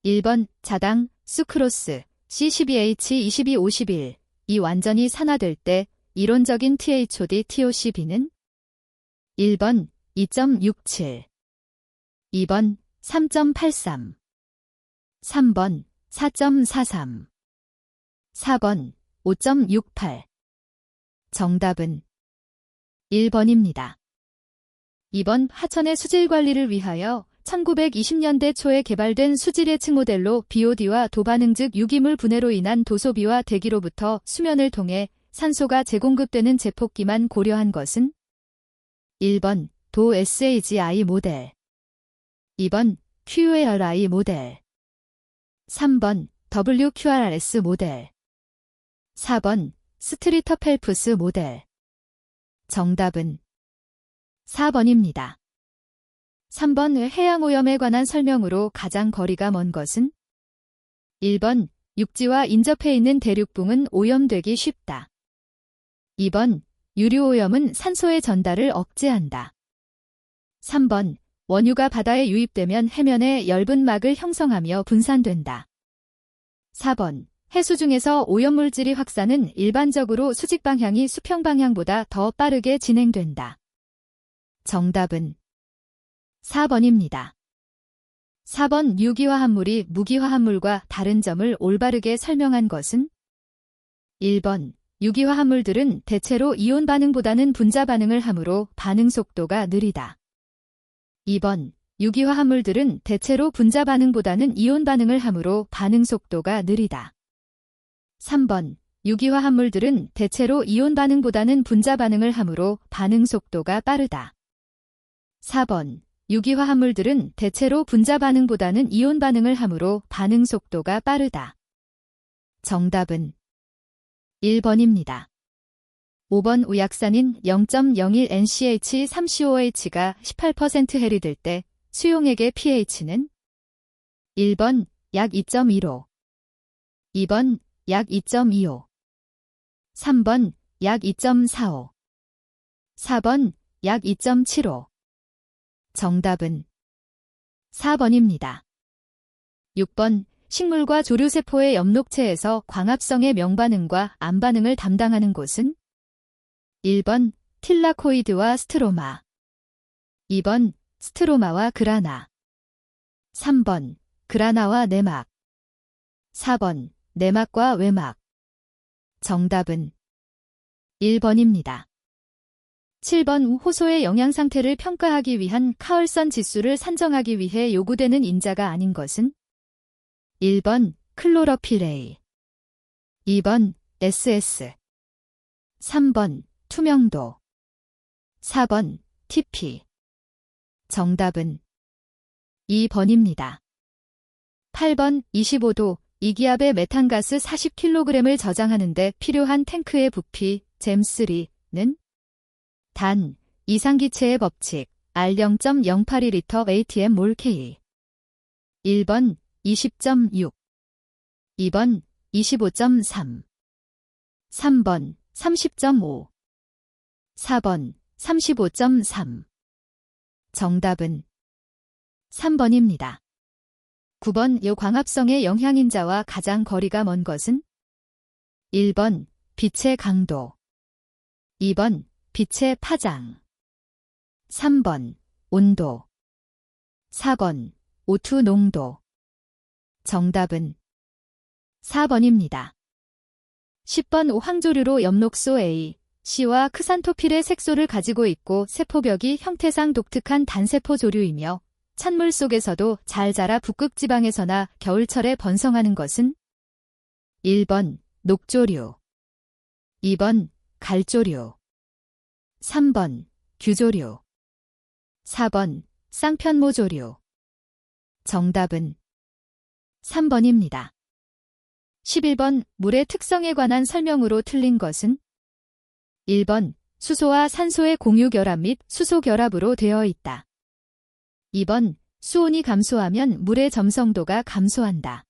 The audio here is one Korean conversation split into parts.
1번 자당, 수크로스, C12H2251. 이 완전히 산화될 때 이론적인 THOD, TOCB는 1번 2.67, 2번 3.83, 3번 4.43, 4번 5.68. 정답은 1번입니다. 2번 하천의 수질 관리를 위하여 1920년대 초에 개발된 수질예측 모델로 BOD와 도반응 즉 유기물 분해로 인한 도소비와 대기로부터 수면을 통해 산소가 재공급되는 제폭기만 고려한 것은 1번 도 SAGI 모델, 2번 QARI 모델, 3번 WQRS 모델, 4번 스트리터 펠프스 모델. 정답은 4번입니다. 3번 해양오염에 관한 설명으로 가장 거리가 먼 것은 1번 육지와 인접해 있는 대륙붕은 오염되기 쉽다. 2번 유류오염은 산소의 전달을 억제한다. 3번 원유가 바다에 유입되면 해면에 엷은 막을 형성하며 분산된다. 4번 해수 중에서 오염물질이 확산은 일반적으로 수직 방향이 수평 방향보다 더 빠르게 진행된다. 정답은 4번입니다. 4번 유기화합물이 무기화합물과 다른 점을 올바르게 설명한 것은 1번 유기화합물들은 대체로 이온 반응보다는 분자 반응을 하므로 반응 속도가 느리다. 2번 유기화합물들은 대체로 분자 반응보다는 이온 반응을 하므로 반응 속도가 느리다. 3번 유기화합물들은 대체로 이온 반응보다는 분자 반응을 하므로 반응 속도가 빠르다. 4번 유기화합물들은 대체로 분자 반응보다는 이온 반응을 하므로 반응 속도가 빠르다. 정답은 1번입니다. 5번 우약산인 0.01NCH3COH가 18% 해리될 때 수용액의 pH는 1번 약 2.15, 2번 약 2.25, 3번 약 2.45, 4번 약 2.75. 정답은 4번입니다. 6번 식물과 조류세포의 엽록체에서 광합성의 명반응과 암반응을 담당하는 곳은 1번 틸라코이드와 스트로마, 2번 스트로마와 그라나, 3번 그라나와 내막, 4번 내막과 외막. 정답은 1번입니다. 7번 호소의 영양 상태를 평가하기 위한 카얼선 지수를 산정하기 위해 요구되는 인자가 아닌 것은 1번 클로로필 A, 2번 SS, 3번 투명도, 4번 TP. 정답은 2번입니다. 8번 25도 이기압의 메탄가스 40kg을 저장하는 데 필요한 탱크의 부피 잼3는 단 이상기체의 법칙 R0.082L ATM 몰 K. 1번 20.6, 2번 25.3, 3번 30.5, 4번 35.3. 정답은 3번입니다. 9번 요광합성의 영향인자와 가장 거리가 먼 것은 1번 빛의 강도, 2번 빛의 파장, 3번 온도, 4번 O2 농도. 정답은 4번입니다. 10번 황조류로 엽록소 A, C와 크산토필의 색소를 가지고 있고 세포벽이 형태상 독특한 단세포 조류이며 찬물 속에서도 잘 자라 북극지방에서나 겨울철에 번성하는 것은 1번 녹조류, 2번 갈조류, 3번 규조류, 4번 쌍편모조류. 정답은 3번입니다. 11번 물의 특성에 관한 설명으로 틀린 것은 1번 수소와 산소의 공유 결합 및 수소 결합으로 되어 있다. 2번 수온이 감소하면 물의 점성도가 감소한다.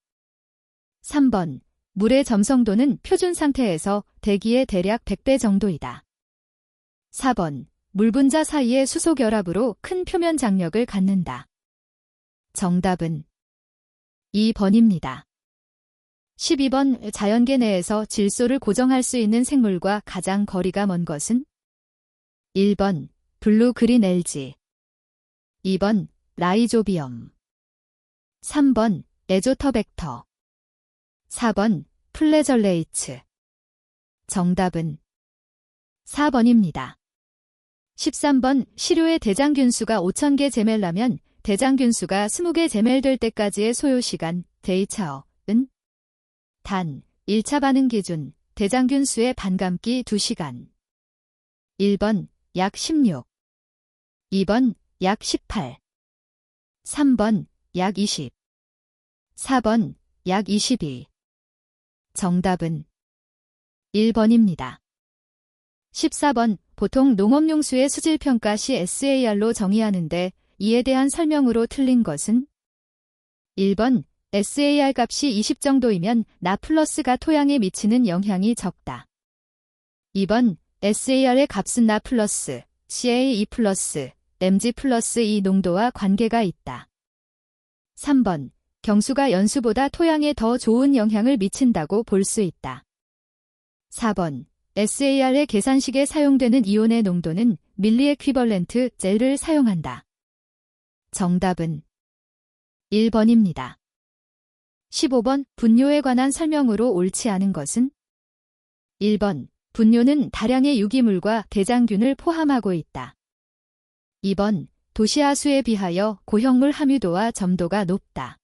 3번 물의 점성도는 표준 상태에서 대기의 대략 100배 정도이다. 4번 물 분자 사이의 수소 결합으로 큰 표면 장력을 갖는다. 정답은 2번입니다. 12번 자연계 내에서 질소를 고정할 수 있는 생물과 가장 거리가 먼 것은? 1번 블루 그린 알지, 2번 라이조비엄, 3번 에조터벡터, 4번 플래절레이츠. 정답은 4번입니다. 13번 시료의 대장균수가 5000개 제멜라면 대장균수가 20개 제멜될 때까지의 소요시간 데이차어은? 단 1차 반응 기준 대장균수의 반감기 2시간. 1번 약 16, 2번 약 18, 3번 약 20, 4번 약 22. 정답은 1번입니다. 14번 보통 농업용수의 수질평가 시 SAR로 정의하는데 이에 대한 설명으로 틀린 것은? 1번 SAR 값이 20 정도이면 나 플러스가 토양에 미치는 영향이 적다. 2번 SAR의 값은 나 플러스, CA2 플러스, MG 플러스 이 농도와 관계가 있다. 3번 경수가 연수보다 토양에 더 좋은 영향을 미친다고 볼 수 있다. 4번 SAR의 계산식에 사용되는 이온의 농도는 밀리 에퀴벌렌트 젤을 사용한다. 정답은 1번입니다. 15번 분뇨에 관한 설명으로 옳지 않은 것은? 1번 분뇨는 다량의 유기물과 대장균을 포함하고 있다. 2번 도시하수에 비하여 고형물 함유도와 점도가 높다.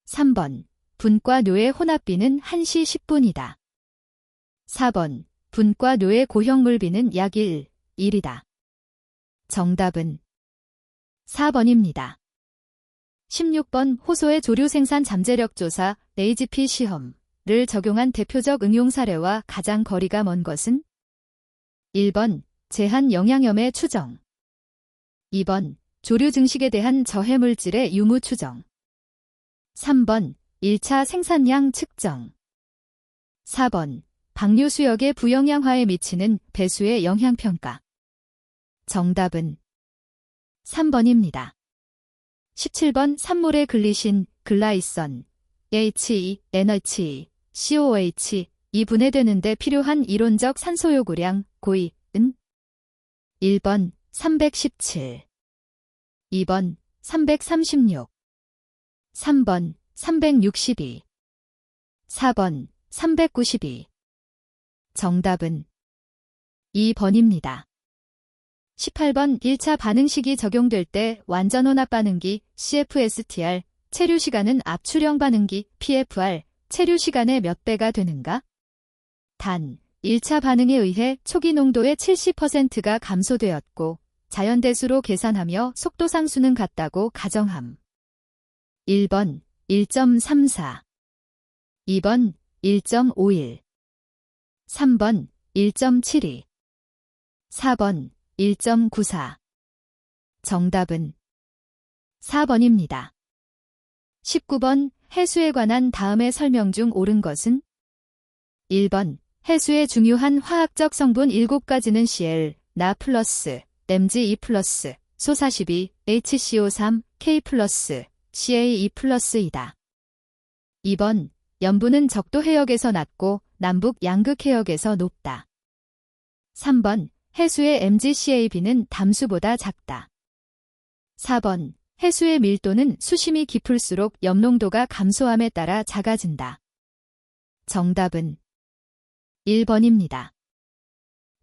3번 분과 뇨의 혼합비는 1시 10분이다. 4번 분과 뇨의 고형물비는 약 1이다. 정답은 4번입니다. 16번 호소의 조류 생산 잠재력 조사 AGP 시험을 적용한 대표적 응용 사례와 가장 거리가 먼 것은? 1번 제한 영양염의 추정, 2번 조류 증식에 대한 저해물질의 유무 추정, 3번 1차 생산량 측정, 4번 방류 수역의 부영양화에 미치는 배수의 영향평가. 정답은 3번입니다. 17번 산물의 글리신, 글라이선, HE, NH, COH, 이 분해되는 데 필요한 이론적 산소 요구량, 고이은? 1번 317, 2번 336, 3번 362, 4번 392. 정답은 2번입니다. 18번 1차 반응식이 적용될 때 완전 혼합 반응기 CFSTR 체류 시간은 압출형 반응기 PFR 체류 시간의 몇 배가 되는가? 단 1차 반응에 의해 초기 농도의 70%가 감소되었고 자연대수로 계산하며 속도 상수는 같다고 가정함. 1번 1.34, 2번 1.51, 3번 1.72, 4번 1.94. 정답은 4번입니다. 19번 해수에 관한 다음의 설명 중 옳은 것은? 1번 해수의 중요한 화학적 성분 7가지는 Cl, 나 플러스, MgE 플러스, 소42, HCO3, K 플러스, CA2 플러스이다. 2번 염분은 적도 해역에서 낮고 남북 양극 해역에서 높다. 3번 해수의 MgCAB는 담수보다 작다. 4번 해수의 밀도는 수심이 깊을수록 염농도가 감소함에 따라 작아진다. 정답은 1번입니다.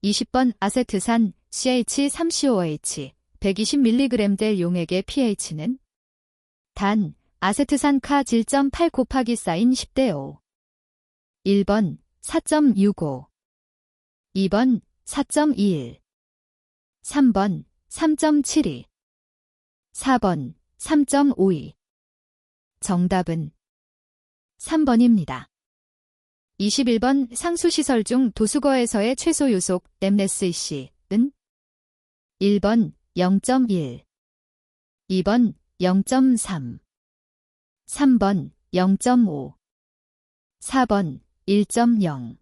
20번 아세트산 CH3COH 120mg 될 용액의 pH는? 단 아세트산카 1.8 곱하기 사인 10대 5. 1번 4.65, 2번 4.21, 3번 3.72, 4번 3.52. 정답은 3번입니다. 21번 상수시설 중 도수거에서의 최소 요속 램레스이씨은? 1번 0.1, 2번 0.3, 3번 0.5, 4번 1.0.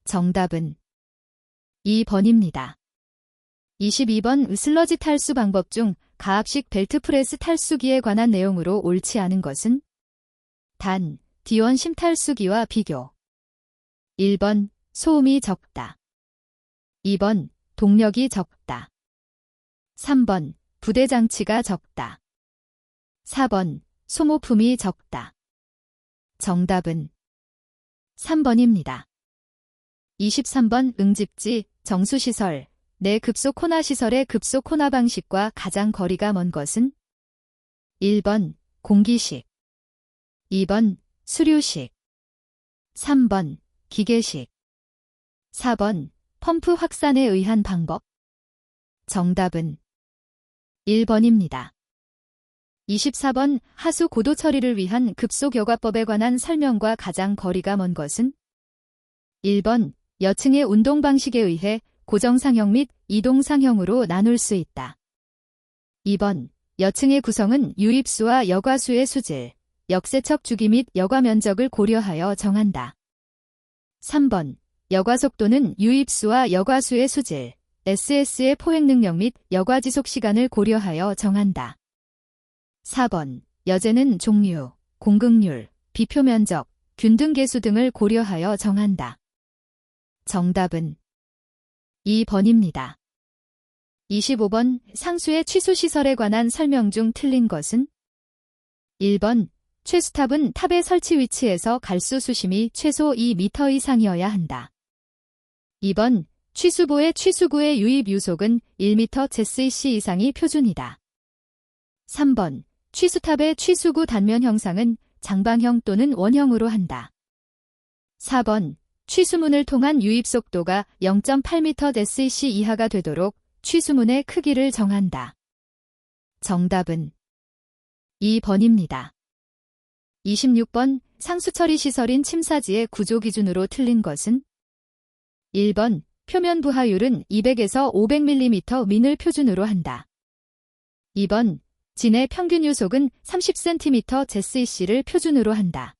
정답은 2번입니다. 22번 슬러지 탈수 방법 중 가압식 벨트프레스 탈수기에 관한 내용으로 옳지 않은 것은? 단, 디원 심탈수기와 비교. 1번, 소음이 적다. 2번, 동력이 적다. 3번, 부대장치가 적다. 4번, 소모품이 적다. 정답은 3번입니다. 23번 응집지, 정수시설, 내 급속 코나 시설의 급속 코나 방식과 가장 거리가 먼 것은? 1번, 공기식. 2번, 수류식. 3번, 기계식. 4번, 펌프 확산에 의한 방법. 정답은 1번입니다. 24번, 하수 고도 처리를 위한 급속 여과법에 관한 설명과 가장 거리가 먼 것은? 1번, 여층의 운동 방식에 의해 고정상형 및 이동상형으로 나눌 수 있다. 2번, 여층의 구성은 유입수와 여과수의 수질, 역세척 주기 및 여과 면적을 고려하여 정한다. 3번, 여과 속도는 유입수와 여과수의 수질, SS의 포획 능력 및 여과 지속 시간을 고려하여 정한다. 4번, 여제는 종류, 공급률, 비표 면적, 균등 계수 등을 고려하여 정한다. 정답은 2번입니다. 25번, 상수의 취수시설에 관한 설명 중 틀린 것은? 1번, 취수탑은 탑의 설치 위치에서 갈수 수심이 최소 2m 이상이어야 한다. 2번, 취수보의 취수구의 유입 유속은 1m 제cc 이상이 표준이다. 3번, 취수탑의 취수구 단면 형상은 장방형 또는 원형으로 한다. 4번, 취수문을 통한 유입 속도가 0.8m 제cc 이하가 되도록 취수문의 크기를 정한다. 정답은 2번입니다. 26번, 상수처리 시설인 침사지의 구조 기준으로 틀린 것은? 1번, 표면 부하율은 200에서 500mm 민을 표준으로 한다. 2번, 진의 평균 유속은 30cm 제cc를 표준으로 한다.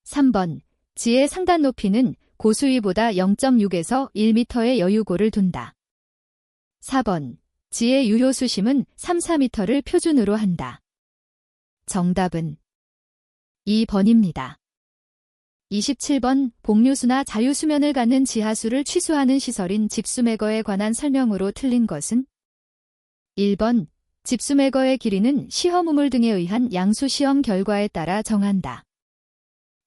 3번, 지의 상단 높이는 고수위보다 0.6에서 1m의 여유고를 둔다. 4번, 지의 유효 수심은 3, 4m를 표준으로 한다. 정답은 2번입니다. 27번, 복류수나 자유수면을 갖는 지하수를 취수하는 시설인 집수매거에 관한 설명으로 틀린 것은? 1번, 집수매거의 길이는 시험 우물 등에 의한 양수시험 결과에 따라 정한다.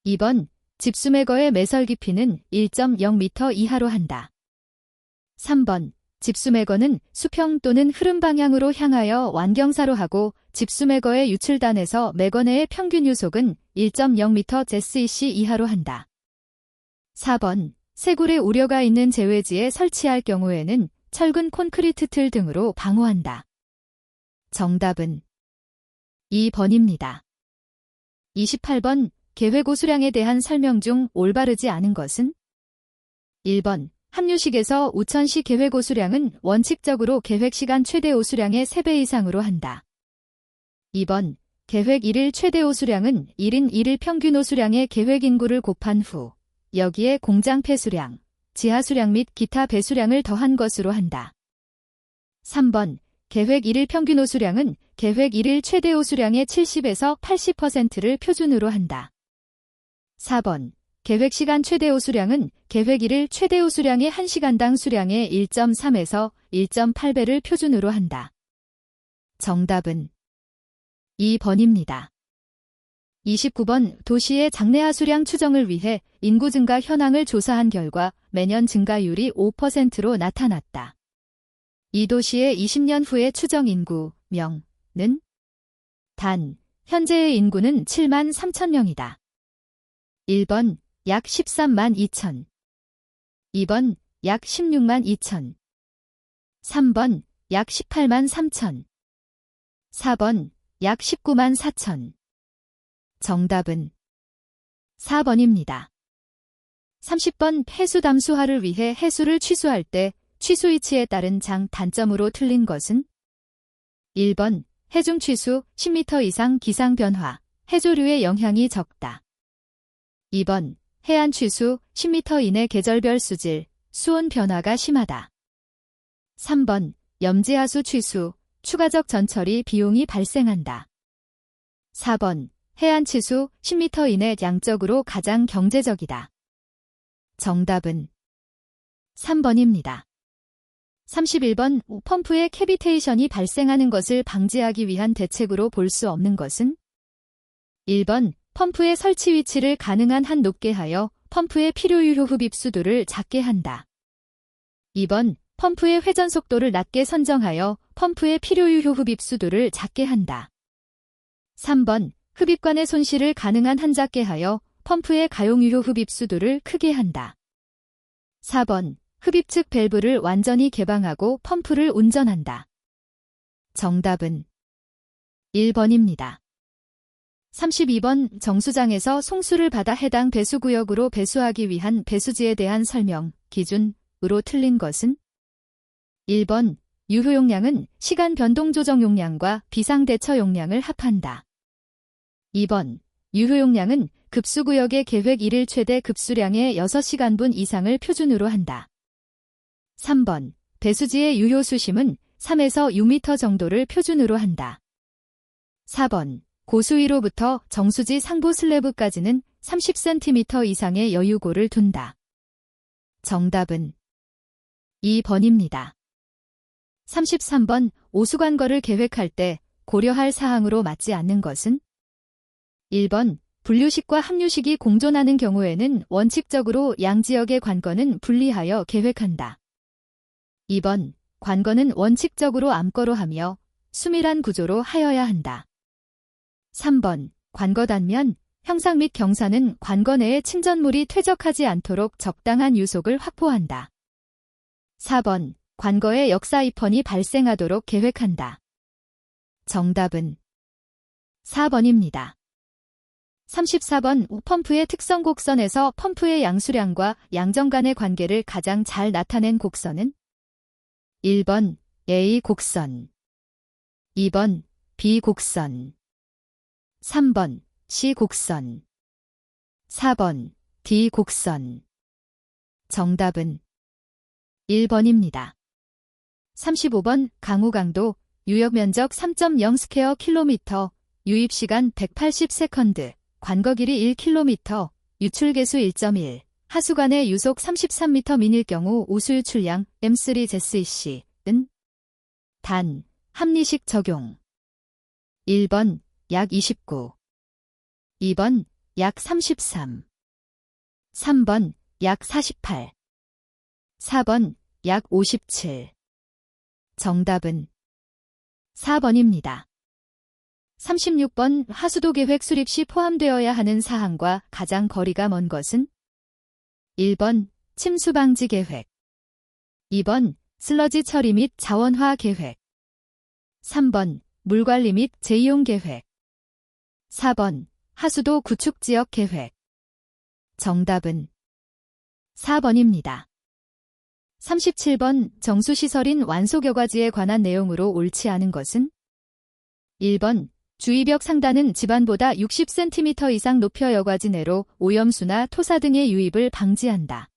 2번, 집수매거의 매설 깊이는 1.0m 이하로 한다. 3번, 집수매거는 수평 또는 흐름 방향으로 향하여 완경사로 하고 집수매거의 유출단에서 매거 내의 평균 유속은 1.0m 제cc 이하로 한다. 4번, 세굴의 우려가 있는 제외지에 설치할 경우에는 철근 콘크리트 틀 등으로 방호한다. 정답은 2번입니다. 28번, 계획오수량에 대한 설명 중 올바르지 않은 것은? 1번, 합류식에서 우천시 계획오수량은 원칙적으로 계획시간 최대 오수량의 3배 이상으로 한다. 2번, 계획 1일 최대 오수량은 1인 1일 평균 오수량의 계획 인구를 곱한 후 여기에 공장 폐수량, 지하수량 및 기타 배수량을 더한 것으로 한다. 3번, 계획 1일 평균 오수량은 계획 1일 최대 오수량의 70에서 80%를 표준으로 한다. 4번, 계획시간 최대 오수량은 계획 1일 최대 오수량의 1시간당 수량의 1.3에서 1.8배를 표준으로 한다. 정답은 2번입니다. 29번, 도시의 장내 하수량 추정을 위해 인구 증가 현황을 조사한 결과 매년 증가율이 5%로 나타났다. 이 도시의 20년 후의 추정 인구 명는? 단, 현재의 인구는 7만 3천 명이다. 1번, 약 13만 2천. 2번, 약 16만 2천. 3번, 약 18만 3천. 4번, 약 19만 4천. 정답은 4번입니다. 30번, 해수 담수화를 위해 해수를 취수할 때 취수 위치에 따른 장단점으로 틀린 것은? 1번, 해중 취수 10m 이상 기상 변화, 해조류의 영향이 적다. 2번, 해안 취수 10m 이내 계절별 수질, 수온 변화가 심하다. 3번, 염지하수 취수, 추가적 전처리 비용이 발생한다. 4번, 해안 치수 10m 이내 양적으로 가장 경제적이다. 정답은 3번입니다. 31번 펌프에 캐비테이션이 발생하는 것을 방지하기 위한 대책으로 볼 수 없는 것은? 1번 펌프의 설치 위치를 가능한 한 높게 하여 펌프의 필요유효 흡입 수도를 작게 한다. 2번 펌프의 회전 속도를 낮게 선정하여 펌프의 필요유효 흡입 수도를 작게 한다. 3번 흡입관의 손실을 가능한 한 작게 하여 펌프의 가용유효 흡입 수도를 크게 한다. 4번 흡입 측 밸브를 완전히 개방하고 펌프를 운전한다. 정답은 1번입니다. 32번 정수장에서 송수를 받아 해당 배수구역으로 배수하기 위한 배수지에 대한 설명, 기준으로 틀린 것은? 1번 유효용량은 시간 변동 조정 용량과 비상대처 용량을 합한다. 2번 유효용량은 급수구역의 계획 1일 최대 급수량의 6시간분 이상을 표준으로 한다. 3번 배수지의 유효 수심은 3에서 6m 정도를 표준으로 한다. 4번 고수위로부터 정수지 상부 슬래브까지는 30cm 이상의 여유고를 둔다. 정답은 2번입니다. 33번 오수관거를 계획할 때 고려할 사항으로 맞지 않는 것은? 1번 분류식과 합류식이 공존하는 경우에는 원칙적으로 양지역의 관거는 분리하여 계획한다. 2번 관거는 원칙적으로 암거로 하며 수밀한 구조로 하여야 한다. 3번 관거 단면, 형상 및 경사는 관거 내에 침전물이 퇴적하지 않도록 적당한 유속을 확보한다. 4번 관거에 역사이펀이 발생하도록 계획한다. 정답은 4번입니다. 34번 펌프의 특성 곡선에서 펌프의 양수량과 양정 간의 관계를 가장 잘 나타낸 곡선은? 1번 A 곡선, 2번 B 곡선, 3번 C 곡선, 4번 D 곡선. 정답은 1번입니다. 35번 강우 강도, 유역 면적 3.0 스퀘어 킬로미터, 유입 시간 180 세컨드, 관거 길이 1km, 유출 계수 1.1, 하수관의 유속 33m 미닐 경우 우수 유출량 M3 ZEC은? 단, 합리식 적용. 1번 약 29, 2번 약 33, 3번 약 48, 4번 약 57. 정답은 4번입니다. 36번 하수도 계획 수립 시 포함되어야 하는 사항과 가장 거리가 먼 것은? 1번 침수 방지 계획, 2번 슬러지 처리 및 자원화 계획, 3번 물 관리 및 재이용 계획, 4번 하수도 구축 지역 계획. 정답은 4번입니다. 37번 정수시설인 완소겨과지에 관한 내용으로 옳지 않은 것은? 1번 주위벽 상단은 지반보다 60cm 이상 높여 여과지 내로 오염수나 토사 등의 유입을 방지한다.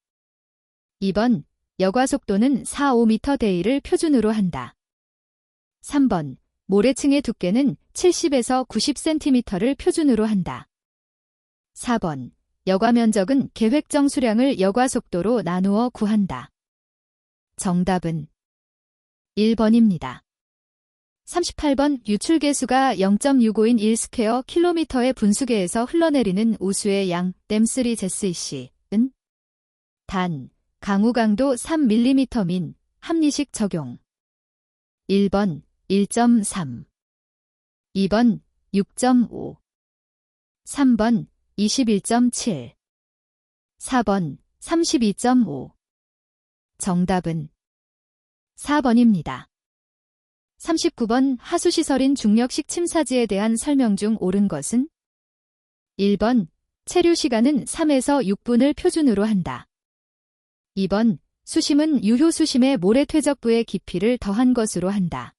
2번 여과 속도는 4-5m대를 표준으로 한다. 3번 모래층의 두께는 70에서 90cm를 표준으로 한다. 4번 여과 면적은 계획정 수량을 여과 속도로 나누어 구한다. 정답은 1번입니다. 38번 유출 계수가 0.651 1스퀘어 킬로미터의 분수계에서 흘러내리는 우수의 양 M3 ZEC은? 단, 강우 강도 3mm 민, 합리식 적용. 1번 1.3, 2번 6.5, 3번 21.7, 4번 32.5. 정답은 4번입니다. 39번 하수시설인 중력식 침사지에 대한 설명 중 옳은 것은? 1번 체류 시간은 3에서 6분을 표준으로 한다. 2번 수심은 유효 수심의 모래 퇴적부의 깊이를 더한 것으로 한다.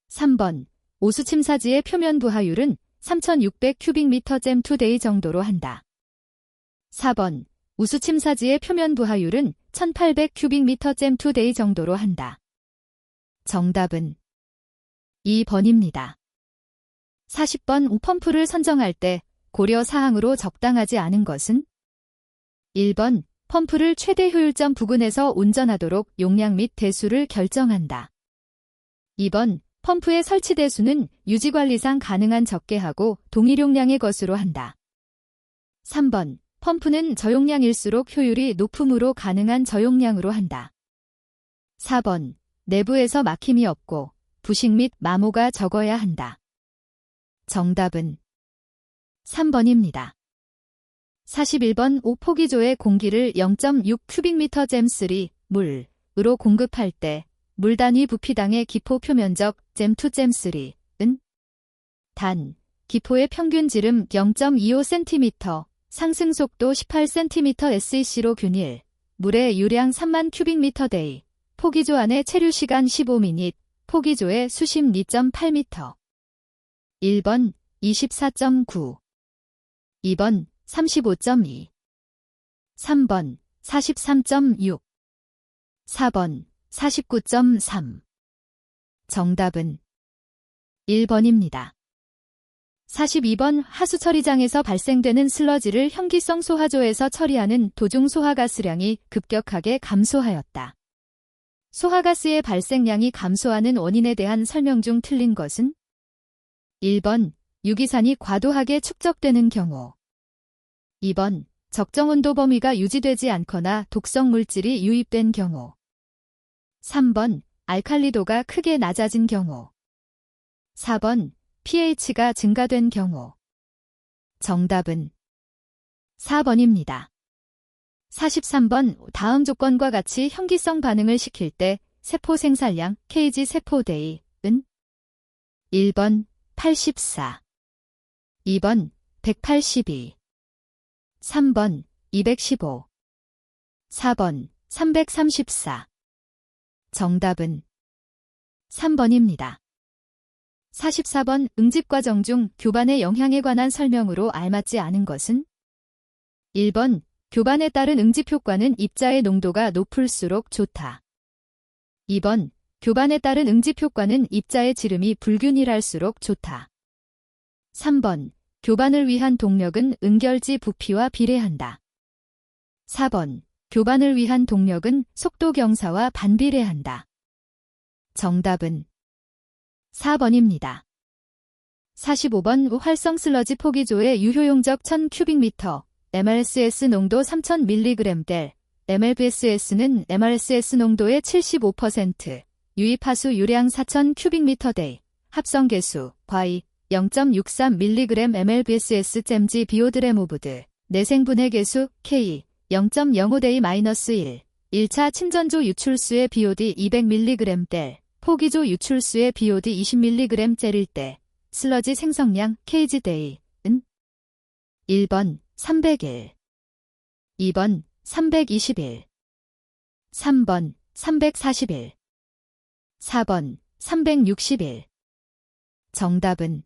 3번 오수침사지의 표면 부하율은 3600 큐빅미터/투데이 정도로 한다. 4번 우수침사지의 표면 부하율은 1800 큐빅미터/투데이 정도로 한다. 정답은 2번입니다. 40번 펌프를 선정할 때 고려 사항으로 적당하지 않은 것은? 1번 펌프를 최대 효율점 부근에서 운전하도록 용량 및 대수를 결정한다. 2번 펌프의 설치 대수는 유지관리상 가능한 적게 하고 동일 용량의 것으로 한다. 3번 펌프는 저용량일수록 효율이 높음으로 가능한 저용량으로 한다. 4번 내부에서 막힘이 없고 부식 및 마모가 적어야 한다. 정답은 3번입니다. 41번 포기조의 공기를 0.6 큐빅미터 잼3 물으로 공급할 때 물 단위 부피당의 기포 표면적 잼2 잼3은 단, 기포의 평균 지름 0.25cm, 상승 속도 18cm SEC로 균일, 물의 유량 3만 큐빅미터 데이, 포기조 안의 체류 시간 15미닛, 포기조의 수심 2.8m. 1번 24.9, 2번 35.2, 3번 43.6, 4번 49.3. 정답은 1번입니다. 42번 하수 처리장에서 발생되는 슬러지를 현기성 소화조에서 처리하는 도중 소화가스량이 급격하게 감소하였다. 소화가스의 발생량이 감소하는 원인에 대한 설명 중 틀린 것은? 1번 유기산이 과도하게 축적되는 경우, 2번 적정 온도 범위가 유지되지 않거나 독성 물질이 유입된 경우, 3번 알칼리도가 크게 낮아진 경우, 4번 pH가 증가된 경우. 정답은 4번입니다. 43번 다음 조건과 같이 현기성 반응을 시킬 때 세포 생산량 kg 세포데이은 1번 84, 2번 182, 3번 215, 4번 334. 정답은 3번입니다. 44번 응집과정 중 교반의 영향에 관한 설명으로 알맞지 않은 것은? 1번 교반에 따른 응집 효과는 입자의 농도가 높을수록 좋다. 2번 교반에 따른 응집 효과는 입자의 지름이 불균일할수록 좋다. 3번 교반을 위한 동력은 응결지 부피와 비례한다. 4번 교반을 위한 동력은 속도 경사와 반비례한다. 정답은 4번입니다. 45번 활성 슬러지 포기조의 유효용적 1000큐빅미터, MRSS 농도 3000mg 델, MLBSS는 MRSS 농도의 75%, 유입하수 유량 4000큐빅미터 대, 합성계수, 과이, 0.63mg MLBSS 잼지 비오드레모브드, 내생분해 계수, K, 0.05대-1, 1차 침전조 유출수의 BOD 200mg 델, 포기조 유출수의 BOD 20mg 젤일 때, 슬러지 생성량 kg대이은 1번 301, 2번 321, 3번 341, 4번 361. 정답은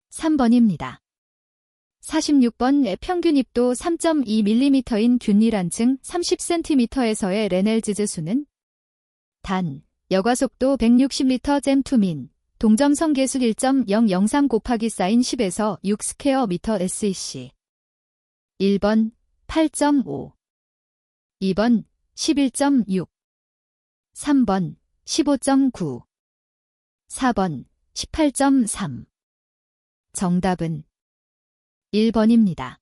3번입니다. 46번 평균 입도 3.2mm인 균일한층 30cm에서의 레넬즈즈 수는? 단, 여과속도 160m 잼2민, 동점성 계수 1.003 곱하기 사인 10에서 6 스퀘어 미터 SEC. 1번 8.5, 2번 11.6, 3번 15.9, 4번 18.3. 정답은 1번입니다.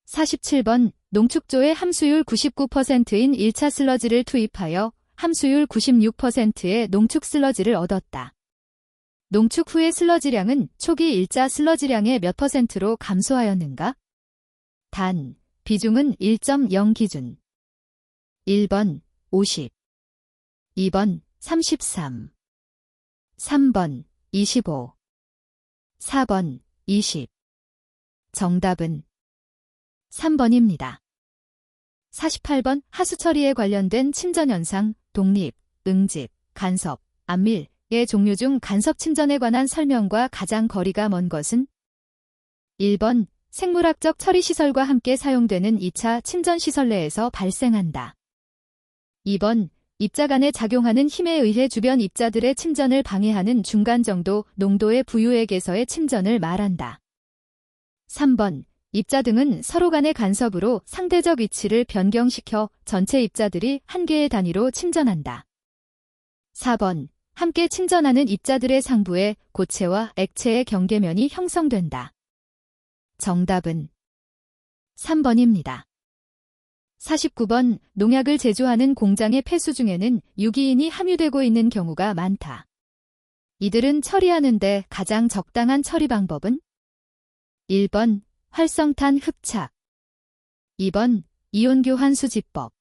47번 농축조의 함수율 99%인 1차 슬러지를 투입하여 함수율 96%의 농축 슬러지를 얻었다. 농축 후의 슬러지량은 초기 1차 슬러지량의 몇 %로 감소하였는가? 단, 비중은 1.0 기준. 1번 50, 2번 33, 3번 25, 4번 20. 정답은 3번입니다. 48번 하수 처리에 관련된 침전현상, 독립, 응집, 간섭, 안밀의 종류 중 간섭 침전에 관한 설명과 가장 거리가 먼 것은? 1번 생물학적 처리 시설과 함께 사용되는 2차 침전 시설 내에서 발생한다. 2번 입자 간에 작용하는 힘에 의해 주변 입자들의 침전을 방해하는 중간 정도 농도의 부유액에서의 침전을 말한다. 3번. 입자 등은 서로 간의 간섭으로 상대적 위치를 변경시켜 전체 입자들이 한 개의 단위로 침전한다. 4번. 함께 침전하는 입자들의 상부에 고체와 액체의 경계면이 형성된다. 정답은 3번입니다. 49번. 농약을 제조하는 공장의 폐수 중에는 유기인이 함유되고 있는 경우가 많다. 이들은 처리하는데 가장 적당한 처리 방법은? 1번. 활성탄 흡착. 2번. 이온 교환 수지법.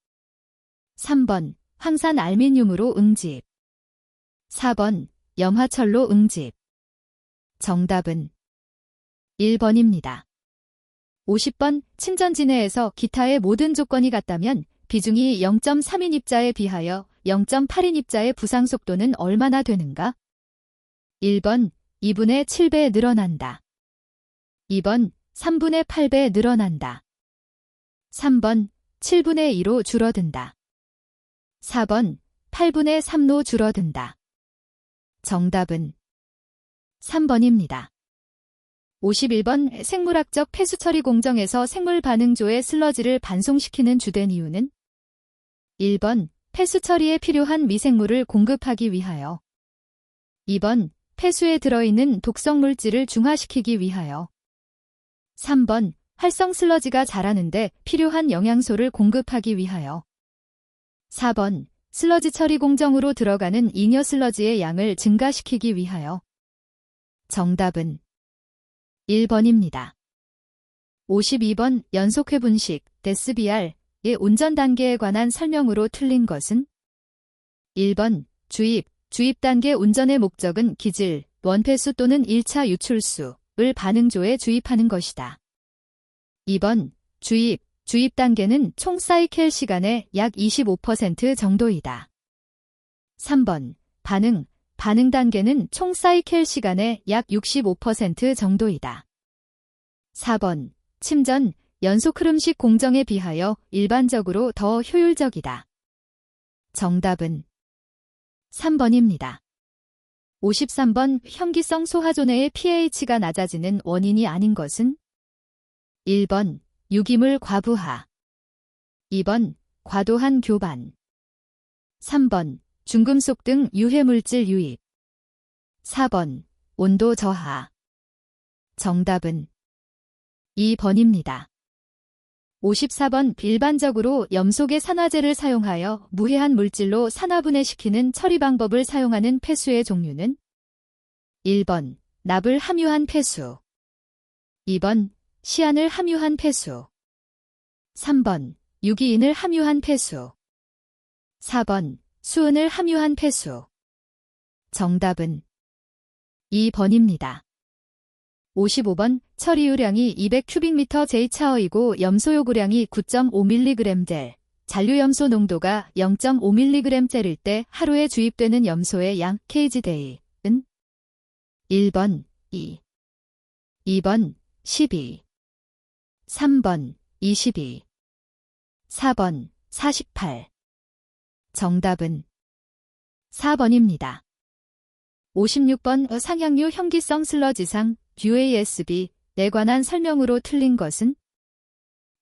3번. 황산 알미늄으로 응집. 4번. 염화철로 응집. 정답은 1번입니다. 50번. 침전진해에서 기타의 모든 조건이 같다면 비중이 0.3인 입자에 비하여 0.8인 입자의 부상 속도는 얼마나 되는가? 1번 2분의 7배 늘어난다. 2번 3분의 8배 늘어난다. 3번 7분의 2로 줄어든다. 4번 8분의 3로 줄어든다. 정답은 3번입니다. 51번. 생물학적 폐수처리 공정에서 생물 반응조의 슬러지를 반송시키는 주된 이유는? 1번. 폐수처리에 필요한 미생물을 공급하기 위하여. 2번. 폐수에 들어있는 독성물질을 중화시키기 위하여. 3번. 활성 슬러지가 자라는데 필요한 영양소를 공급하기 위하여. 4번. 슬러지 처리 공정으로 들어가는 잉여 슬러지의 양을 증가시키기 위하여. 정답은 1번입니다. 52번. 연속회 분식, 데스비알의 운전 단계에 관한 설명으로 틀린 것은? 1번. 주입 단계 운전의 목적은 기질, 원폐수 또는 1차 유출수를 반응조에 주입하는 것이다. 2번. 주입 단계는 총 사이클 시간의 약 25% 정도이다. 3번. 반응 단계는 총 사이클 시간의 약 65% 정도이다. 4번. 침전, 연속 흐름식 공정에 비하여 일반적으로 더 효율적이다. 정답은 3번입니다. 53번. 현기성 소하존의 pH가 낮아지는 원인이 아닌 것은? 1번. 유기물 과부하. 2번. 과도한 교반. 3번. 중금속 등 유해물질 유입. 4번. 온도 저하. 정답은 2번입니다. 54번. 일반적으로 염속의 산화제를 사용하여 무해한 물질로 산화분해시키는 처리 방법을 사용하는 폐수의 종류는? 1번. 납을 함유한 폐수. 2번. 시안을 함유한 폐수. 3번. 유기인을 함유한 폐수. 4번. 수은을 함유한 폐수. 정답은 2번입니다. 55번. 처리유량이 200큐빅미터 제2차어이고 염소 요구량이 9.5mg 젤, 잔류염소 농도가 0.5mg 젤일 때 하루에 주입되는 염소의 양 kgday은? 1번 2, 2번 12, 3번 22, 4번 48. 정답은 4번입니다. 56번. 상향류 현기성 슬러지상 UASB에 관한 설명으로 틀린 것은?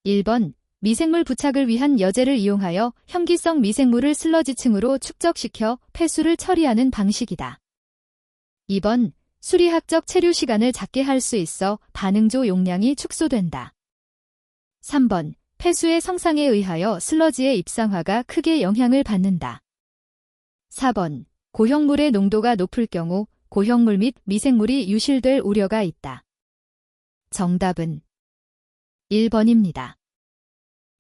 1번. 미생물 부착을 위한 여제를 이용하여 현기성 미생물을 슬러지층으로 축적시켜 폐수를 처리하는 방식이다. 2번. 수리학적 체류 시간을 작게 할 수 있어 반응조 용량이 축소된다. 3번. 폐수의 성상에 의하여 슬러지의 입상화가 크게 영향을 받는다. 4번. 고형물의 농도가 높을 경우 고형물 및 미생물이 유실될 우려가 있다. 정답은 1번입니다.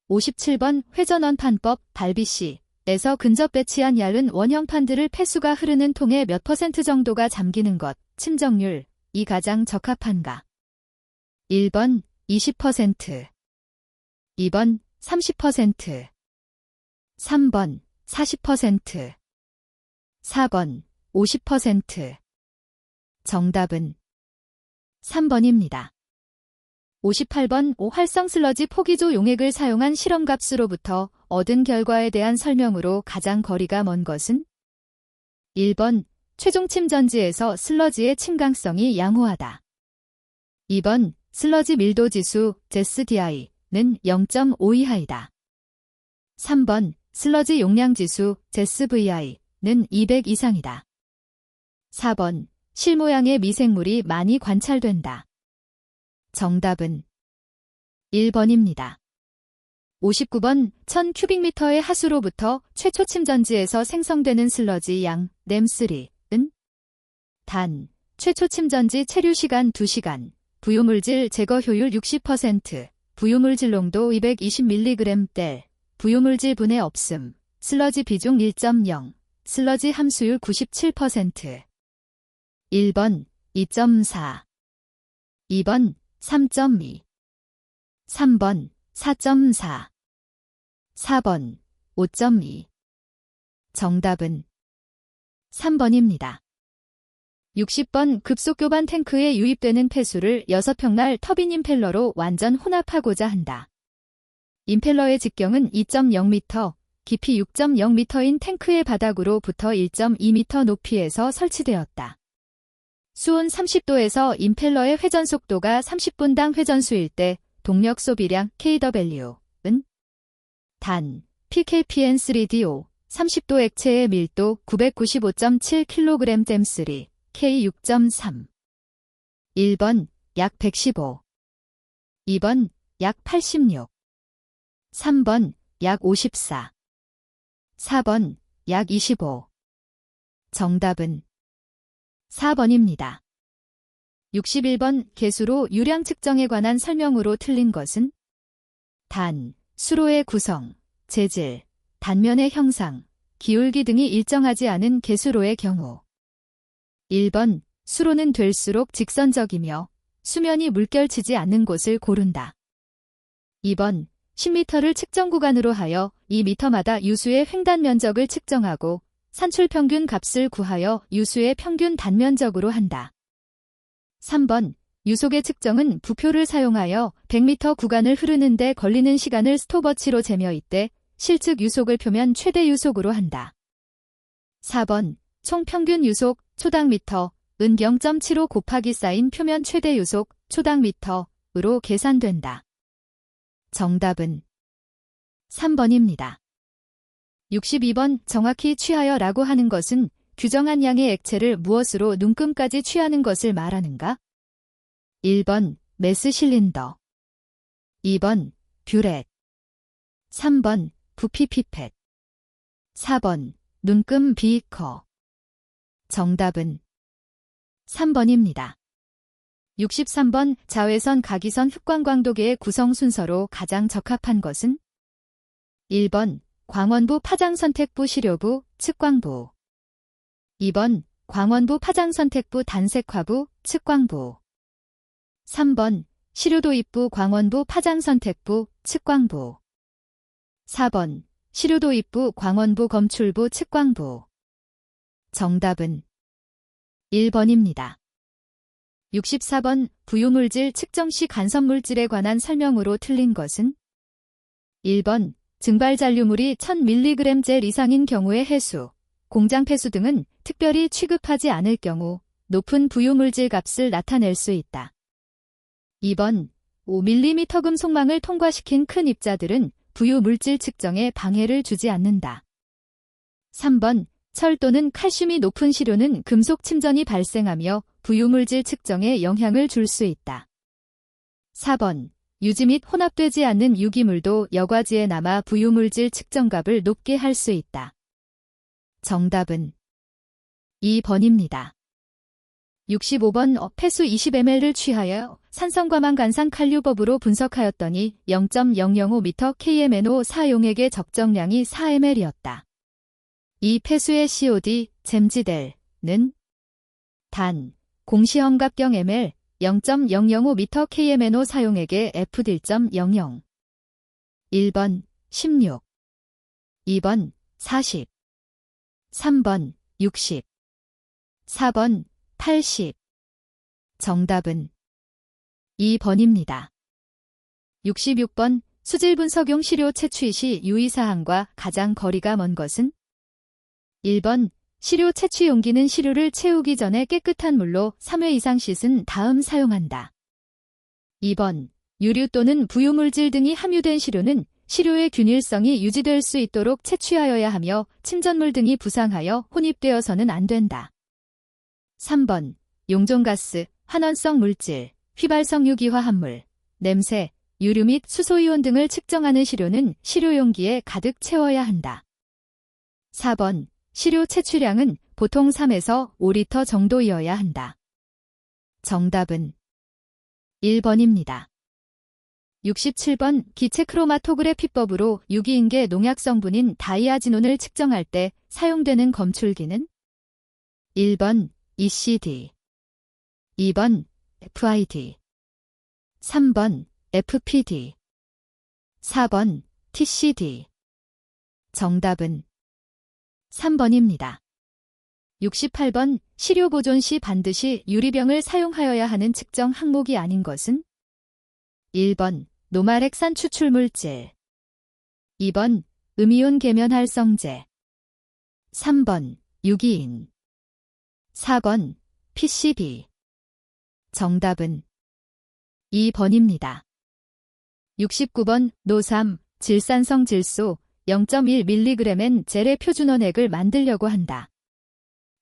57번. 회전원판법 달비씨에서 근접 배치한 얇은 원형판들을 폐수가 흐르는 통에 몇 % 정도가 잠기는 것, 침정률이 가장 적합한가? 1번 20%, 2번 30%, 3번 40%, 4번 50%. 정답은 3번입니다. 58번 활성 슬러지 포기조 용액을 사용한 실험값으로부터 얻은 결과에 대한 설명으로 가장 거리가 먼 것은? 1번 최종 침전지에서 슬러지의 침강성이 양호하다. 2번 슬러지 밀도 지수 ZDI는 0.5 이하이다. 3번 슬러지 용량 지수 ZVI는 200 이상이다. 4번 실모양의 미생물이 많이 관찰된다. 정답은 1번입니다. 59번 1000큐빅미터의 하수로부터 최초 침전지에서 생성되는 슬러지 양 NEM3은 단, 최초 침전지 체류 시간 2시간, 부유물질 제거 효율 60%, 부유물질 농도 220mg/델, 부유물질 분해 없음, 슬러지 비중 1.0, 슬러지 함수율 97%. 1번 2.4, 2번 3.2, 3번 4.4, 4번 5.2. 정답은 3번입니다. 60번 급속교반 탱크에 유입되는 폐수를 6평날 터빈 임펠러로 완전 혼합하고자 한다. 임펠러의 직경은 2.0m, 깊이 6.0m인 탱크의 바닥으로부터 1.2m 높이에서 설치되었다. 수온 30도에서 임펠러의 회전 속도가 30분당 회전수일 때 동력 소비량 kW은 단, pkpn3do, 30도 액체의 밀도 995.7kg/3, K 6.3. 1번 약 115, 2번 약 86, 3번 약 54, 4번 약 25. 정답은 4번입니다. 61번 개수로 유량 측정에 관한 설명으로 틀린 것은? 단, 수로의 구성, 재질, 단면의 형상, 기울기 등이 일정하지 않은 개수로의 경우. 1번, 수로는 될수록 직선적이며 수면이 물결치지 않는 곳을 고른다. 2번, 10m를 측정 구간으로 하여 2m마다 유수의 횡단 면적을 측정하고 산출 평균 값을 구하여 유수의 평균 단면적으로 한다. 3번, 유속의 측정은 부표를 사용하여 100m 구간을 흐르는데 걸리는 시간을 스톱워치로 재며 이때 실측 유속을 표면 최대 유속으로 한다. 4번, 총 평균 유속 초당 미터은 0.75 곱하기 쌓인 표면 최대 유속 초당 미터으로 계산된다. 정답은 3번입니다. 62번 정확히 취하여 라고 하는 것은 규정한 양의 액체를 무엇으로 눈금까지 취하는 것을 말하는가? 1번 메스 실린더, 2번 뷰렛, 3번 부피 피펫, 4번 눈금 비이커. 정답은 3번입니다. 63번 자외선 가기선 흑광광도계의 구성 순서로 가장 적합한 것은? 1번 광원부 파장선택부 시료부 측광부, 2번 광원부 파장선택부 단색화부 측광부, 3번 시료도입부 광원부 파장선택부 측광부, 4번 시료도입부 광원부 검출부 측광부. 정답은 1번입니다. 64번 부유물질 측정 시 간섭물질에 관한 설명으로 틀린 것은? 1번 증발잔류물이 1000mg/젤 이상인 경우의 해수, 공장 폐수 등은 특별히 취급하지 않을 경우 높은 부유물질 값을 나타낼 수 있다. 2번 5mm 금속망을 통과시킨 큰 입자들은 부유물질 측정에 방해를 주지 않는다. 3번 철 또는 칼슘이 높은 시료는 금속 침전이 발생하며 부유물질 측정에 영향을 줄 수 있다. 4번 유지 및 혼합되지 않는 유기물도 여과지에 남아 부유물질 측정값을 높게 할 수 있다. 정답은 2번입니다. 65번 폐수 20ml를 취하여 산성과망간산 칼륨법으로 분석하였더니 0.005m KMNO 사용액의 적정량이 4ml이었다. 이 폐수의 COD, 잼지델는 단, 공시험각경 ml 0.005m KMNO 사용액의 F1.00. 1번 16, 2번 40, 3번 60, 4번 80. 정답은 2번입니다. 66번 수질분석용 시료 채취 시 유의사항과 가장 거리가 먼 것은? 1번 시료 채취 용기는 시료를 채우기 전에 깨끗한 물로 3회 이상 씻은 다음 사용한다. 2번 유류 또는 부유물질 등이 함유된 시료는 시료의 균일성이 유지될 수 있도록 채취하여야 하며 침전물 등이 부상하여 혼입되어서는 안 된다. 3번 용존가스, 환원성 물질, 휘발성 유기화 합물, 냄새, 유류 및 수소이온 등을 측정하는 시료는 시료용기에 가득 채워야 한다. 4번 시료 채취량은 보통 3에서 5리터 정도이어야 한다. 정답은 1번입니다. 67번 기체 크로마토그래피법으로 유기인계 농약 성분인 다이아지논을 측정할 때 사용되는 검출기는? 1번 ECD, 2번 FID, 3번 FPD, 4번 TCD. 정답은 3번입니다. 68번 시료 보존 시 반드시 유리병을 사용하여야 하는 측정 항목이 아닌 것은? 1번 노말핵산 추출물질, 2번 음이온 계면활성제, 3번 유기인, 4번 PCB. 정답은 2번입니다. 69번 노삼 질산성 질소 0.1mg엔 젤의 표준원액을 만들려고 한다.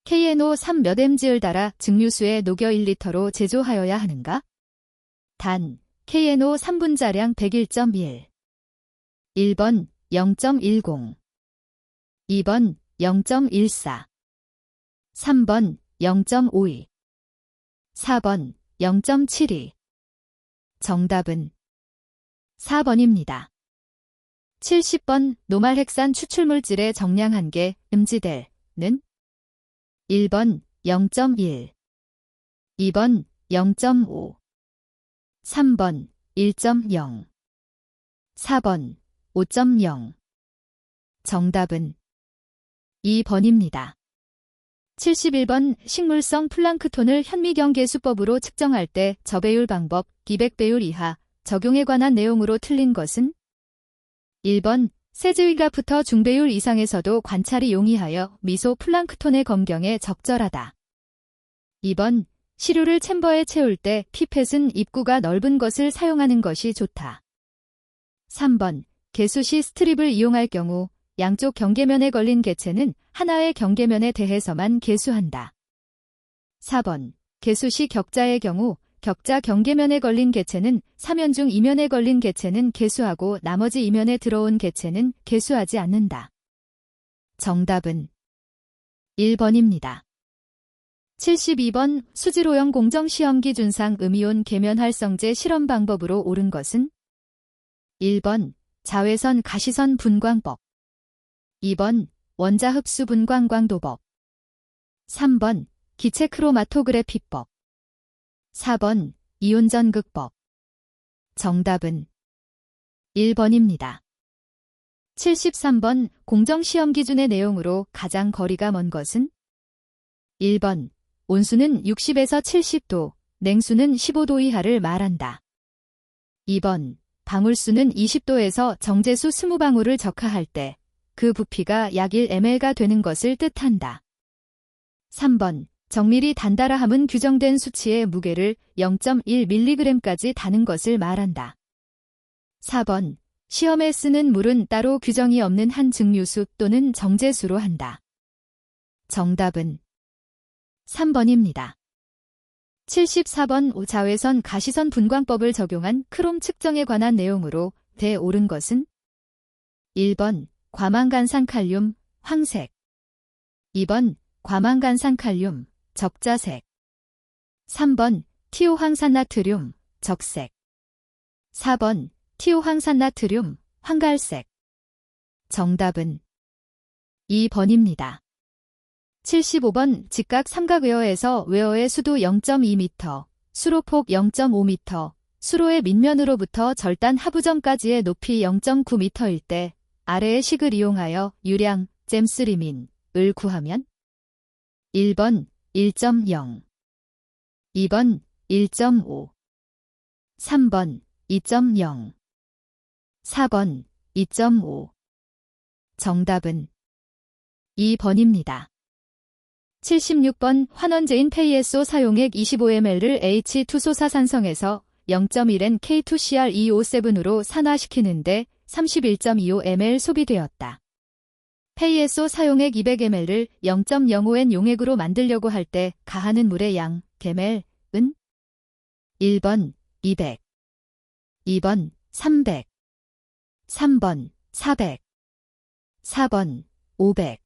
KNO3 몇 mg을 달아 증류수에 녹여 1리터로 제조하여야 하는가? 단 KNO 3분자량 101.1. 1번 0.10, 2번 0.14, 3번 0.52, 4번 0.72. 정답은 4번입니다. 70번 노말핵산 추출물질의 정량 한계 음지델는? 1번 0.1, 2번 0.5, 3번 1.0, 4번 5.0. 정답은 2번입니다. 71번 식물성 플랑크톤을 현미경계수법으로 측정할 때 저배율 방법 200배율 이하 적용에 관한 내용으로 틀린 것은? 1번 세즈위가부터 중배율 이상에서도 관찰이 용이하여 미소 플랑크톤의 검경에 적절하다. 2번 시료를 챔버에 채울 때 피펫은 입구가 넓은 것을 사용하는 것이 좋다. 3번 개수 시 스트립을 이용할 경우 양쪽 경계면에 걸린 개체는 하나의 경계면에 대해서만 개수한다. 4번 개수 시 격자의 경우 격자 경계면에 걸린 개체는 3면 중 2면에 걸린 개체는 개수하고 나머지 2면에 들어온 개체는 개수하지 않는다. 정답은 1번입니다. 72번 수질오염 공정시험기 준상 음이온 계면활성제 실험 방법으로 옳은 것은? 1번 자외선 가시선 분광법, 2번 원자흡수 분광광도법, 3번 기체 크로마토그래피법, 4번 이온전극법. 정답은 1번입니다. 73번 공정시험 기준의 내용으로 가장 거리가 먼 것은? 1번 온수는 60에서 70도, 냉수는 15도 이하를 말한다. 2번 방울수는 20도에서 정제수 20방울을 적하할 때 그 부피가 약 1ml가 되는 것을 뜻한다. 3번 정밀히 단달아 함은 규정된 수치의 무게를 0.1mg까지 다는 것을 말한다. 4번 시험에 쓰는 물은 따로 규정이 없는 한 증류수 또는 정제수로 한다. 정답은 3번입니다. 74번 자외선 가시선 분광법을 적용한 크롬 측정에 관한 내용으로 옳은 것은? 1번 과망간산칼륨 황색, 2번 과망간산칼륨 적자색, 3번 티오황산나트륨 적색, 4번 티오황산나트륨 황갈색. 정답은 2번입니다. 75번 직각 삼각웨어에서 웨어의 수도 0.2m, 수로폭 0.5m, 수로의 밑면으로부터 절단 하부점까지의 높이 0.9m일 때 아래의 식을 이용하여 유량, 잼스리민을 구하면? 1번 1.0, 2번 1.5, 3번 2.0, 4번 2.5. 정답은 2번입니다. 76번 환원제인 페이에소 사용액 25ml를 H2소사산성에서 0.1N K2CR2O7으로 산화시키는데 31.25ml 소비되었다. 페이에소 사용액 200ml를 0.05N 용액으로 만들려고 할 때 가하는 물의 양, ml은 1번 200, 2번 300, 3번 400, 4번 500.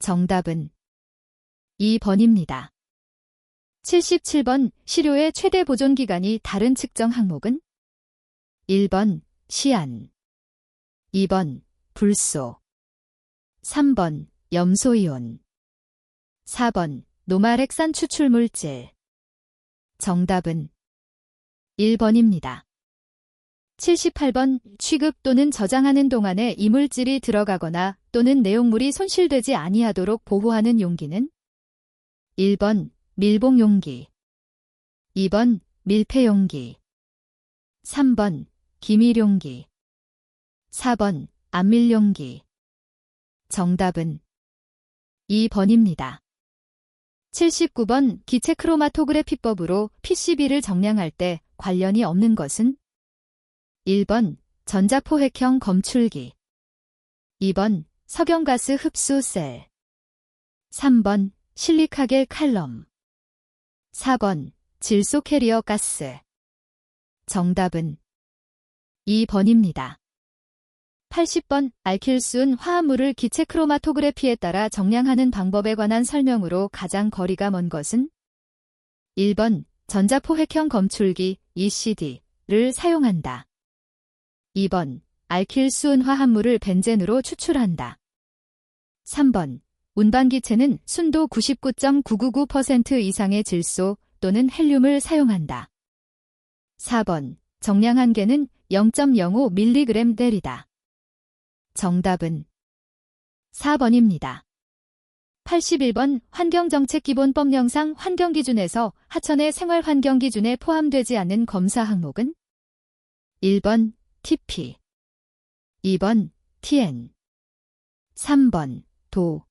정답은 2번입니다. 77번 시료의 최대 보존 기간이 다른 측정 항목은 1번 시안, 2번 불소, 3번 염소이온, 4번 노말핵산 추출물질. 정답은 1번입니다. 78번 취급 또는 저장하는 동안에 이물질이 들어가거나 또는 내용물이 손실되지 아니하도록 보호하는 용기는 1번 밀봉용기, 2번 밀폐용기, 3번 기밀용기, 4번 안밀용기. 정답은 2번입니다. 79번 기체 크로마토그래피법으로 PCB를 정량할 때 관련이 없는 것은 1번 전자포획형 검출기, 2번 석영가스 흡수셀, 3번 실리카겔 칼럼, 4번 질소 캐리어 가스. 정답은 2번입니다. 80번 알킬수은 화합물을 기체 크로마토그래피에 따라 정량하는 방법에 관한 설명으로 가장 거리가 먼 것은 1번 전자포획형 검출기 ECD를 사용한다. 2번 알킬수은 화합물을 벤젠으로 추출한다. 3번 운반기체는 순도 99.999% 이상의 질소 또는 헬륨을 사용한다. 4번 정량한 계는 0.05mg 델이다. 정답은 4번입니다. 81번 환경정책기본법령상 환경기준에서 하천의 생활환경기준에 포함되지 않는 검사 항목은 1번 TP, 2번 TN, 3번 도,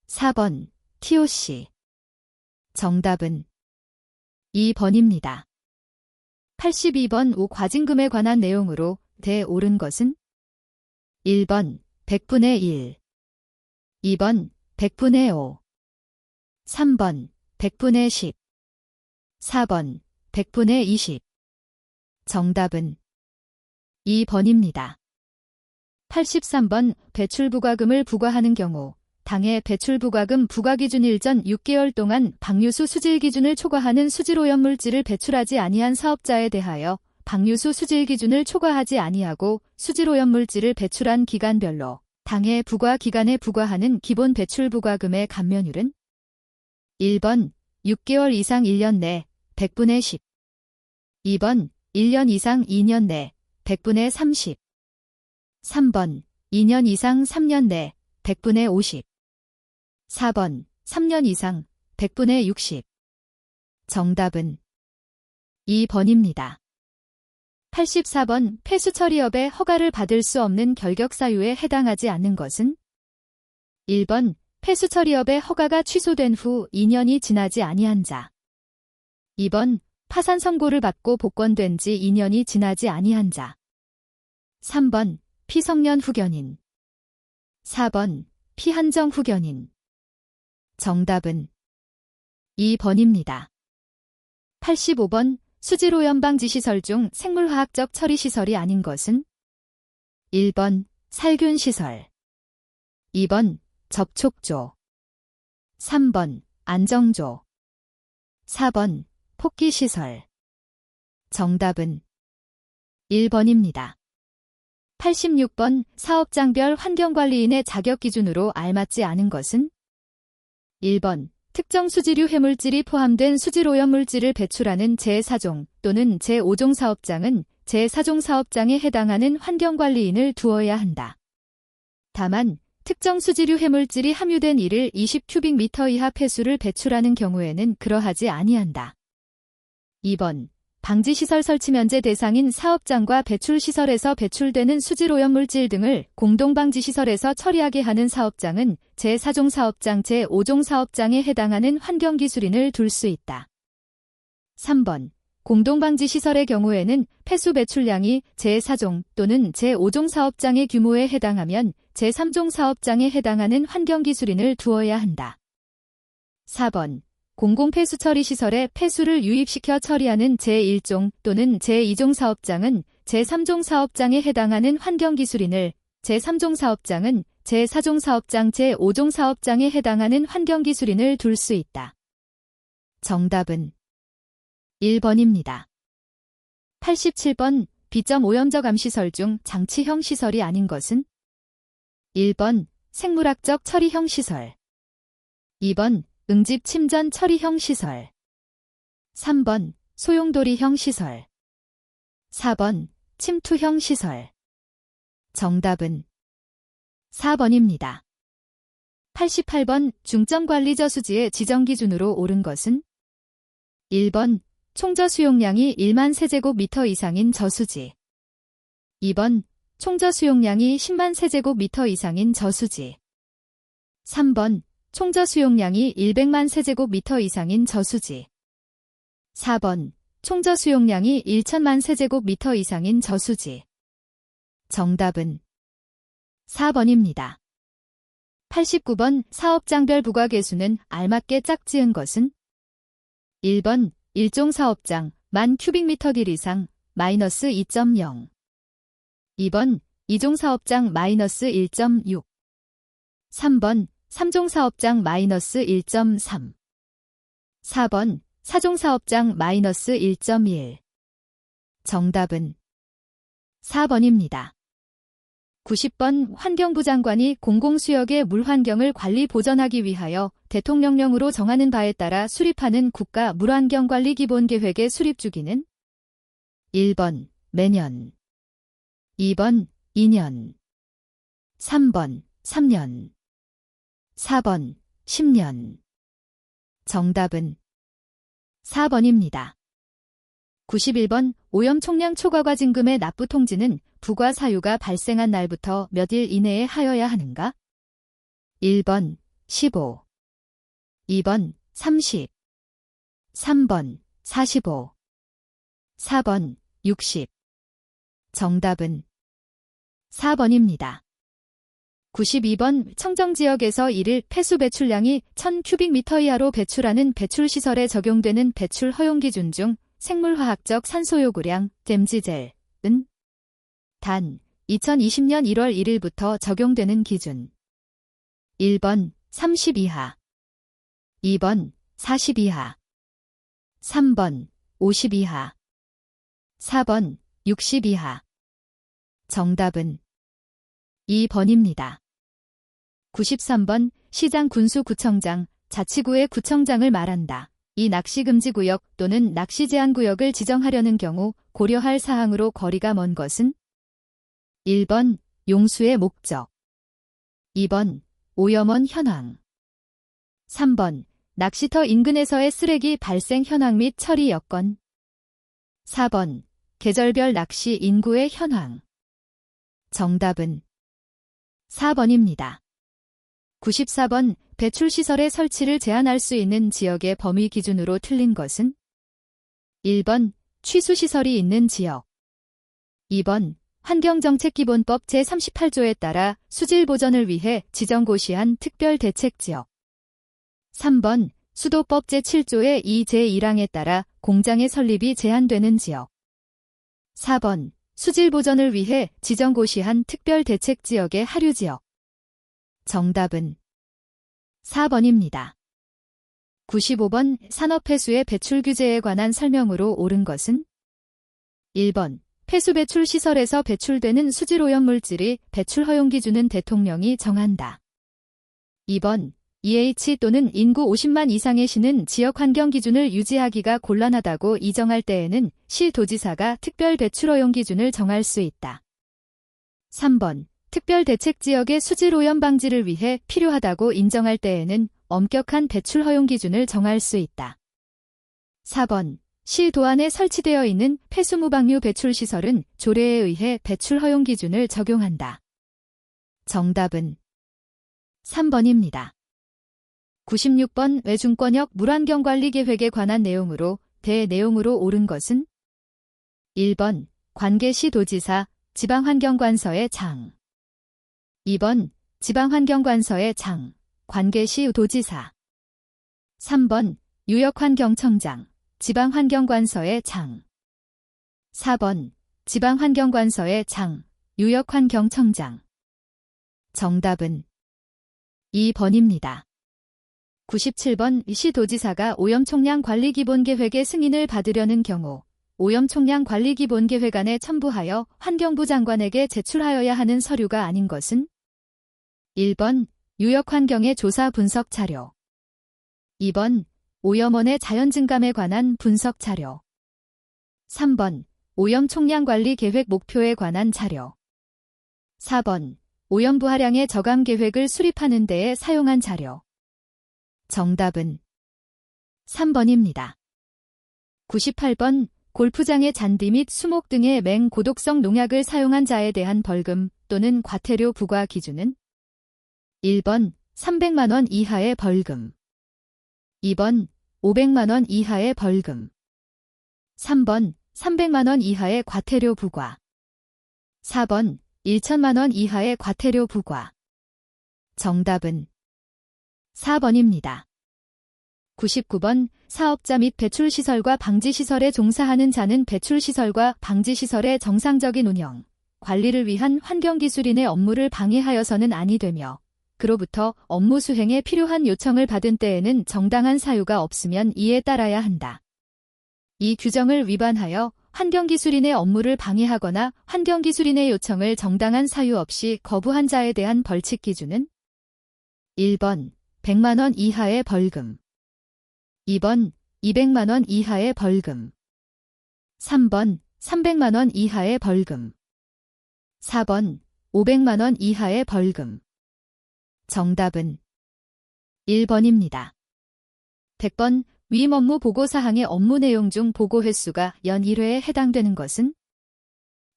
4번 TOC. 정답은 2번입니다. 82번 과징금에 관한 내용으로 옳은 것은 1번 100분의 1, 2번 100분의 5, 3번 100분의 10, 4번 100분의 20. 정답은 2번입니다. 83번 배출부과금을 부과하는 경우 당해 배출부과금 부과기준 일전 6개월 동안 방류수 수질기준을 초과하는 수질오염물질을 배출하지 아니한 사업자에 대하여 방류수 수질기준을 초과하지 아니하고 수질오염물질을 배출한 기간별로 당해 부과기간에 부과하는 기본 배출부과금의 감면율은 1번 6개월 이상 1년 내 100분의 10, 2번 1년 이상 2년 내 100분의 30, 3번 2년 이상 3년 내 100분의 50, 4번 3년 이상 100분의 60. 정답은 2번입니다. 84번 폐수처리업에 허가를 받을 수 없는 결격사유에 해당하지 않는 것은 1번 폐수처리업의 허가가 취소된 후 2년이 지나지 아니한 자, 2번 파산 선고를 받고 복권된 지 2년이 지나지 아니한 자, 3번 피성년 후견인, 4번 피한정 후견인. 정답은 2번입니다. 85번 수질오염 방지 시설 중 생물화학적 처리 시설이 아닌 것은 1번 살균 시설, 2번 접촉조, 3번 안정조, 4번 폭기 시설. 정답은 1번입니다. 86번 사업장별 환경관리인의 자격 기준으로 알맞지 않은 것은 1번 특정 수질류 해물질이 포함된 수질오염물질을 배출하는 제4종 또는 제5종 사업장은 제4종 사업장에 해당하는 환경관리인을 두어야 한다. 다만 특정 수질류 해물질이 함유된 이를 20큐빅미터 이하 폐수를 배출하는 경우에는 그러하지 아니한다. 2번 방지시설 설치 면제 대상인 사업장과 배출시설에서 배출되는 수질오염물질 등을 공동방지시설에서 처리하게 하는 사업장은 제4종 사업장, 제5종 사업장에 해당하는 환경기술인을 둘 수 있다. 3번. 공동방지시설의 경우에는 폐수 배출량이 제4종 또는 제5종 사업장의 규모에 해당하면 제3종 사업장에 해당하는 환경기술인을 두어야 한다. 4번. 공공폐수처리시설에 폐수를 유입시켜 처리하는 제1종 또는 제2종 사업장은 제3종 사업장에 해당하는 환경기술인을, 제3종 사업장은 제4종 사업장, 제5종 사업장에 해당하는 환경기술인을 둘 수 있다. 정답은 1번입니다. 87번. 비점 오염적 암시설 중 장치형 시설이 아닌 것은? 1번. 생물학적 처리형 시설. 2번. 응집 침전 처리형 시설. 3번. 소용돌이형 시설. 4번. 침투형 시설. 정답은 4번입니다. 88번. 중점관리 저수지의 지정 기준으로 옳은 것은? 1번. 총저 수용량이 1만 세제곱미터 이상인 저수지. 2번. 총저 수용량이 10만 세제곱미터 이상인 저수지. 3번. 총저 수용량이 100만 세제곱미터 이상인 저수지. 4번. 총저 수용량이 1천만 세제곱미터 이상인 저수지. 정답은 4번입니다. 89번. 사업장별 부가계수는 알맞게 짝지은 것은? 1번. 1종 사업장, 10,000 큐빅미터 길 이상, 마이너스 2.0. 2번. 2종 사업장, 마이너스 1.6. 3번. 3종 사업장, 마이너스 1.3. 4번. 4종 사업장, 마이너스 1.1. 정답은 4번입니다. 90번. 환경부 장관이 공공수역의 물환경을 관리 보전하기 위하여 대통령령으로 정하는 바에 따라 수립하는 국가 물환경관리 기본계획의 수립 주기는? 1번. 매년. 2번. 2년. 3번. 3년. 4번. 10년. 정답은 4번입니다. 91번. 오염 총량 초과과 진금의 납부 통지는 부과 사유가 발생한 날부터 몇 일 이내에 하여야 하는가? 1번. 15. 2번. 30. 3번. 45. 4번. 60. 정답은 4번입니다. 92번. 청정지역에서 1일 폐수 배출량이 1000 큐빅미터 이하로 배출하는 배출시설에 적용되는 배출 허용기준 중 생물화학적 산소요구량, 댐지젤은? 단, 2020년 1월 1일부터 적용되는 기준. 1번. 30 이하. 2번. 40 이하. 3번. 50 이하. 4번. 60 이하. 정답은 2번입니다. 93번. 시장, 군수, 구청장, 자치구의 구청장을 말한다. 이 낚시금지구역 또는 낚시제한구역을 지정하려는 경우 고려할 사항으로 거리가 먼 것은? 1번. 용수의 목적. 2번. 오염원 현황. 3번. 낚시터 인근에서의 쓰레기 발생 현황 및 처리 여건. 4번. 계절별 낚시 인구의 현황. 정답은 4번입니다. 94번. 배출시설의 설치를 제한할 수 있는 지역의 범위 기준으로 틀린 것은? 1번. 취수시설이 있는 지역. 2번. 환경정책기본법 제38조에 따라 수질보전을 위해 지정고시한 특별대책지역. 3번. 수도법 제7조의 2 제1항에 따라 공장의 설립이 제한되는 지역. 4번. 수질보전을 위해 지정고시한 특별대책지역의 하류지역. 정답은 4번입니다. 95번. 산업폐수의 배출 규제에 관한 설명으로 옳은 것은? 1번. 폐수 배출 시설에서 배출되는 수질오염 물질이 배출 허용 기준은 대통령이 정한다. 2번. EH 또는 인구 50만 이상의 시는 지역 환경 기준을 유지하기가 곤란하다고 이정할 때에는 시도지사가 특별 배출 허용 기준을 정할 수 있다. 3번. 특별대책지역의 수질오염 방지를 위해 필요하다고 인정할 때에는 엄격한 배출 허용 기준을 정할 수 있다. 4번. 시 도안에 설치되어 있는 폐수무방류 배출시설은 조례에 의해 배출 허용 기준을 적용한다. 정답은 3번입니다. 96번 외중권역 물환경관리계획에 관한 내용으로 대내용으로 옳은 것은 1번 관계시 도지사 지방환경관서의 장 2번 지방환경관서의 장 관계시 도지사 3번 유역환경청장 지방환경관서의 장 4번 지방환경관서의 장 유역환경청장 정답은 2번입니다. 97번 시도지사가 오염총량관리기본계획의 승인을 받으려는 경우 오염총량관리기본계획안에 첨부하여 환경부 장관에게 제출하여야 하는 서류가 아닌 것은 1번 유역환경의 조사 분석 자료 2번 오염원의 자연증감에 관한 분석 자료 3번 오염총량관리계획 목표에 관한 자료 4번 오염부하량의 저감 계획을 수립하는 데에 사용한 자료 정답은 3번입니다. 98번 골프장의 잔디 및 수목 등의 맹고독성 농약을 사용한 자에 대한 벌금 또는 과태료 부과 기준은 1번 300만 원 이하의 벌금 2번 500만 원 이하의 벌금 3번 300만 원 이하의 과태료 부과 4번 1천만 원 이하의 과태료 부과 정답은 4번입니다. 99번 사업자 및 배출시설과 방지시설에 종사하는 자는 배출시설과 방지시설의 정상적인 운영, 관리를 위한 환경기술인의 업무를 방해하여서는 아니 되며 그로부터 업무 수행에 필요한 요청을 받은 때에는 정당한 사유가 없으면 이에 따라야 한다. 이 규정을 위반하여 환경기술인의 업무를 방해하거나 환경기술인의 요청을 정당한 사유 없이 거부한 자에 대한 벌칙 기준은 1번 100만 원 이하의 벌금 2번 200만 원 이하의 벌금 3번 300만 원 이하의 벌금 4번 500만 원 이하의 벌금 정답은 1번입니다. 100번 위임 업무 보고사항의 업무 내용 중 보고 횟수가 연 1회에 해당되는 것은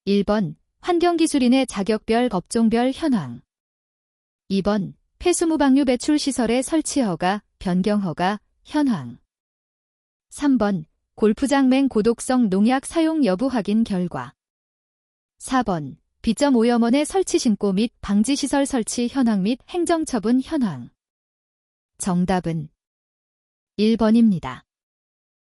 1번 환경기술인의 자격별 업종별 현황 2번 폐수무방류 배출시설의 설치허가, 변경허가, 현황 3번 골프장 맹고독성 농약 사용 여부 확인 결과 4번 B점 오염원의 설치 신고 및 방지시설 설치 현황 및 행정처분 현황 정답은 1번입니다.